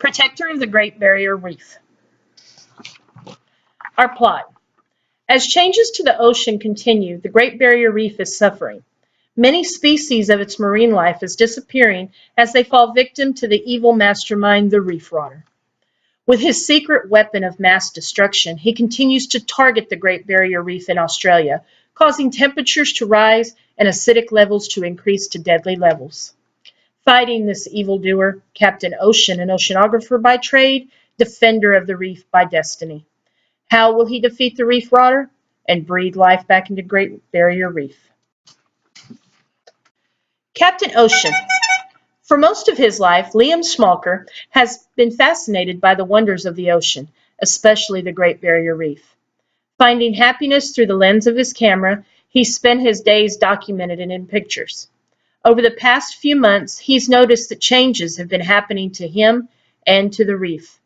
protector of the Great Barrier Reef. Our plot. As changes to the ocean continue, the Great Barrier Reef is suffering. Many species of its marine life is disappearing as they fall victim to the evil mastermind, the reef rotter. With his secret weapon of mass destruction, he continues to target the Great Barrier Reef in Australia, causing temperatures to rise and acidic levels to increase to deadly levels. Fighting this evildoer, Captain Ocean, an oceanographer by trade, defender of the reef by destiny. How will he defeat the reef rotter and breathe life back into Great Barrier Reef? Captain Ocean. For most of his life, Liam Schmalker has been fascinated by the wonders of the ocean, especially the Great Barrier Reef. Finding happiness through the lens of his camera, he spent his days documenting it in pictures. Over the past few months, he's noticed that changes have been happening to him and to the reef.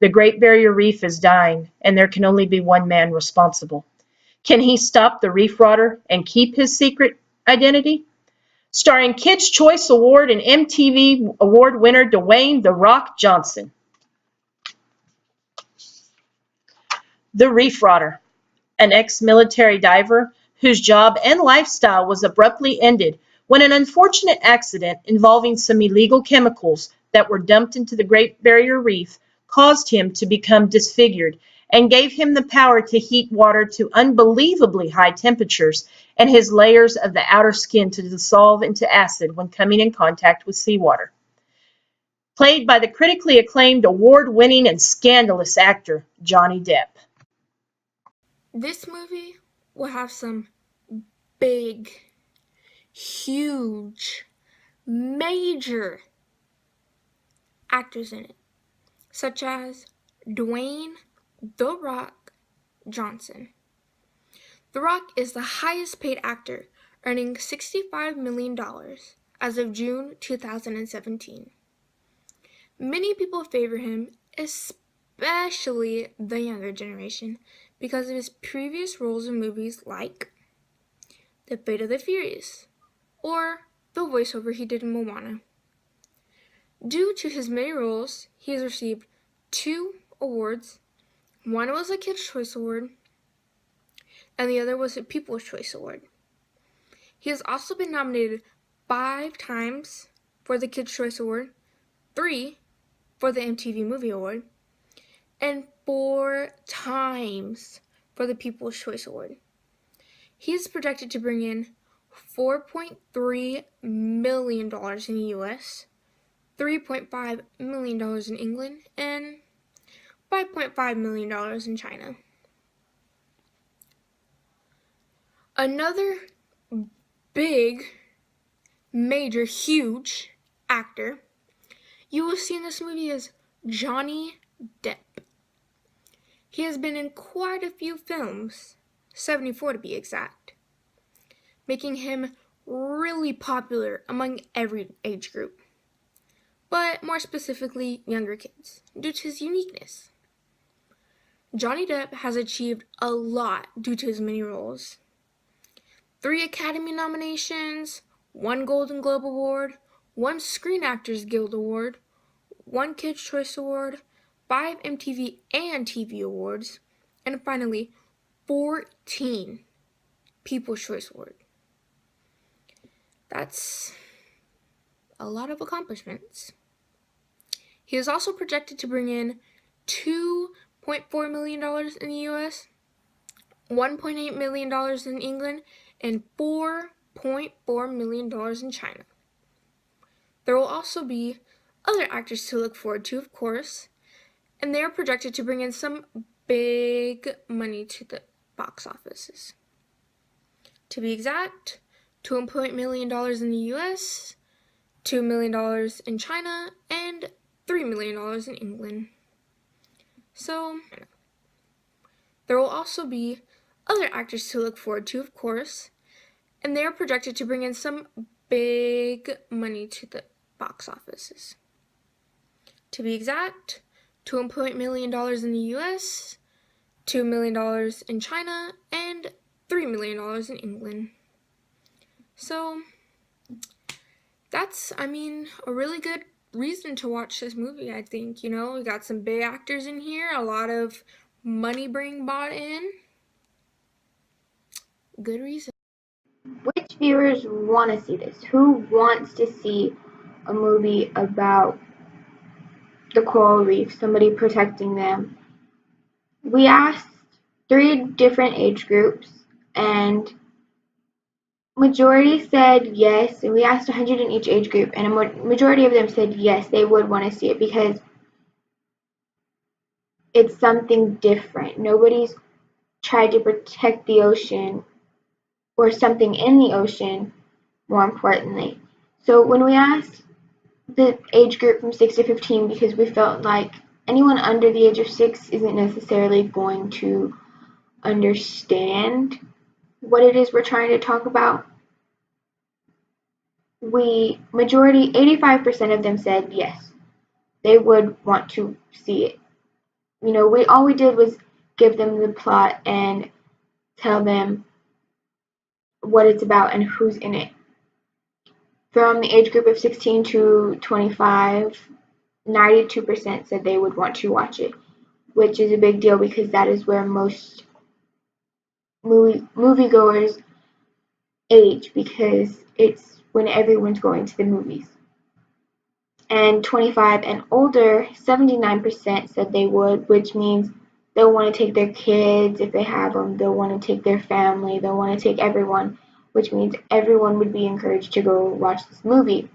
The Great Barrier Reef is dying, and there can only be one man responsible. Can he stop the reef rotter and keep his secret identity? Starring Kids' Choice Award and MTV Award winner Dwayne "The Rock" Johnson. The Reef Rotter, an ex-military diver whose job and lifestyle was abruptly ended when an unfortunate accident involving some illegal chemicals that were dumped into the Great Barrier Reef caused him to become disfigured and gave him the power to heat water to unbelievably high temperatures and his layers of the outer skin to dissolve into acid when coming in contact with seawater. Played by the critically acclaimed, award-winning, and scandalous actor Johnny Depp. This movie will have some big, huge, major actors in it, such as Dwayne "The Rock" Johnson. The Rock is the highest paid actor, earning $65 million as of June 2017. Many people favor him, especially the younger generation, because of his previous roles in movies like The Fate of the Furious or the voiceover he did in Moana. Due to his many roles, he has received 2 awards. One was a Kids' Choice Award, and the other was a People's Choice Award. He has also been nominated 5 times for the Kids' Choice Award, 3 for the MTV Movie Award, and 4 times for the People's Choice Award. He is projected to bring in $4.3 million in the US, $3.5 million in England, and $5.5 million in China. Another big, major, huge actor you will see in this movie is Johnny Depp. He has been in quite a few films, 74 to be exact, making him really popular among every age group, but more specifically younger kids, due to his uniqueness. Johnny Depp has achieved a lot due to his many roles. 3 Academy nominations, 1 Golden Globe Award, 1 Screen Actors Guild Award, 1 Kids' Choice Award, 5 MTV and TV Awards, and finally 14 People's Choice Awards. That's a lot of accomplishments. He is also projected to bring in $2.4 million in the US, $1.8 million in England, and $4.4 million in China. There will also be other actors to look forward to, of course, and they are projected to bring in some big money to the box offices. To be exact, $2.8 million in the US, $2 million in China, and $3 million in England. So, there will also be other actors to look forward to, of course, and they are projected to bring in some big money to the box offices. To be exact, $2.8 million in the US, $2 million in China, and $3 million in England. So, that's, a really good reason to watch this movie, I think. We got some big actors in here, a lot of money being bought in. Good reason. Which viewers want to see this? Who wants to see a movie about the coral reef, somebody protecting them? We asked 3 different age groups, and majority said yes. And we asked 100 in each age group, and a majority of them said yes, they would want to see it because it's something different. Nobody's tried to protect the ocean or something in the ocean, more importantly. So when we asked the age group from 6 to 15, because we felt like anyone under the age of 6 isn't necessarily going to understand what it is we're trying to talk about, majority, 85% of them said yes, they would want to see it. All we did was give them the plot and tell them what it's about and who's in it. From the age group of 16 to 25, 92% said they would want to watch it, which is a big deal because that is where most moviegoers age, because it's when everyone's going to the movies. And 25 and older, 79% said they would, which means they'll want to take their kids if they have them, they'll want to take their family, they'll want to take everyone, which means everyone would be encouraged to go watch this movie.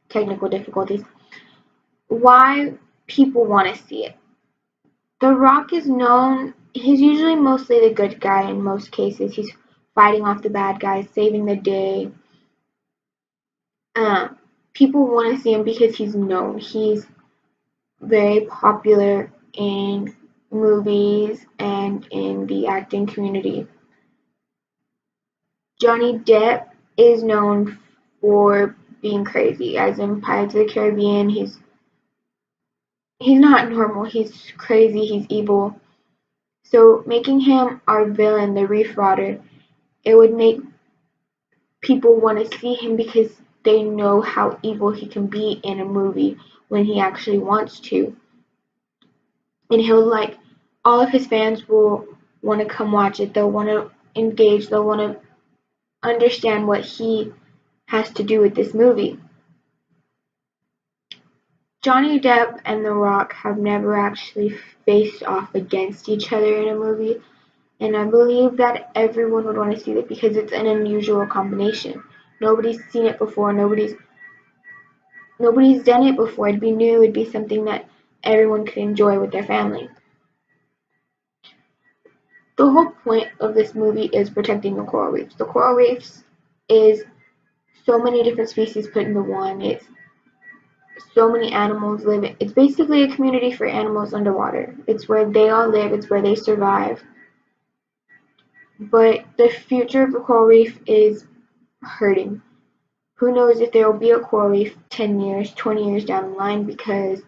Technical difficulties. Why people want to see it. The Rock is known, he's usually mostly the good guy in most cases. He's fighting off the bad guys, saving the day. People want to see him because he's known. He's very popular in movies and in the acting community. Johnny Depp is known for being crazy, as in Pirates of the Caribbean. He's not normal, he's crazy, he's evil. So making him our villain, the Reef Rotter, it would make people want to see him because they know how evil he can be in a movie when he actually wants to. And all of his fans will want to come watch it. They'll want to engage. They'll want to understand what he has to do with this movie. Johnny Depp and The Rock have never actually faced off against each other in a movie, and I believe that everyone would want to see it because it's an unusual combination. Nobody's seen it before. Nobody's done it before. It'd be new. It'd be something that everyone could enjoy with their family. The whole point of this movie is protecting the coral reefs. The coral reefs is so many different species put into one. It's so many animals live. It's basically a community for animals underwater. It's where they all live. It's where they survive. But the future of the coral reef is hurting. Who knows if there will be a coral reef 10 years, 20 years down the line, because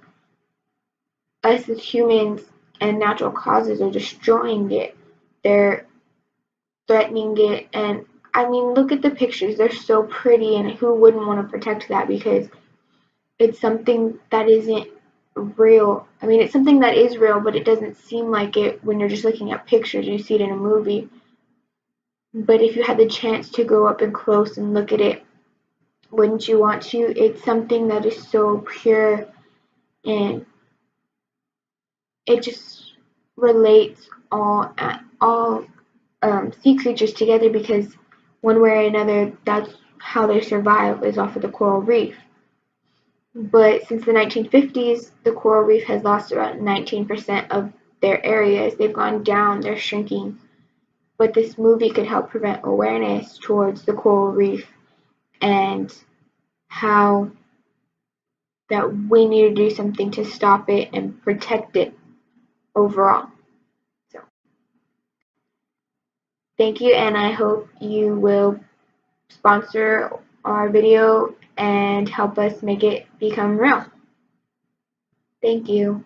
us as humans and natural causes are destroying it. They're threatening it, and I mean, look at the pictures. They're so pretty, and who wouldn't want to protect that because it's something that isn't real. I mean, it's something that is real, but it doesn't seem like it when you're just looking at pictures. You see it in a movie. But if you had the chance to go up and close and look at it, wouldn't you want to? It's something that is so pure, and it just relates all sea creatures together, because one way or another, that's how they survive, is off of the coral reef. But since the 1950s, the coral reef has lost about 19% of their areas. They've gone down, they're shrinking. But this movie could help prevent awareness towards the coral reef and how that we need to do something to stop it and protect it overall. So, thank you, and I hope you will sponsor our video and help us make it become real. Thank you.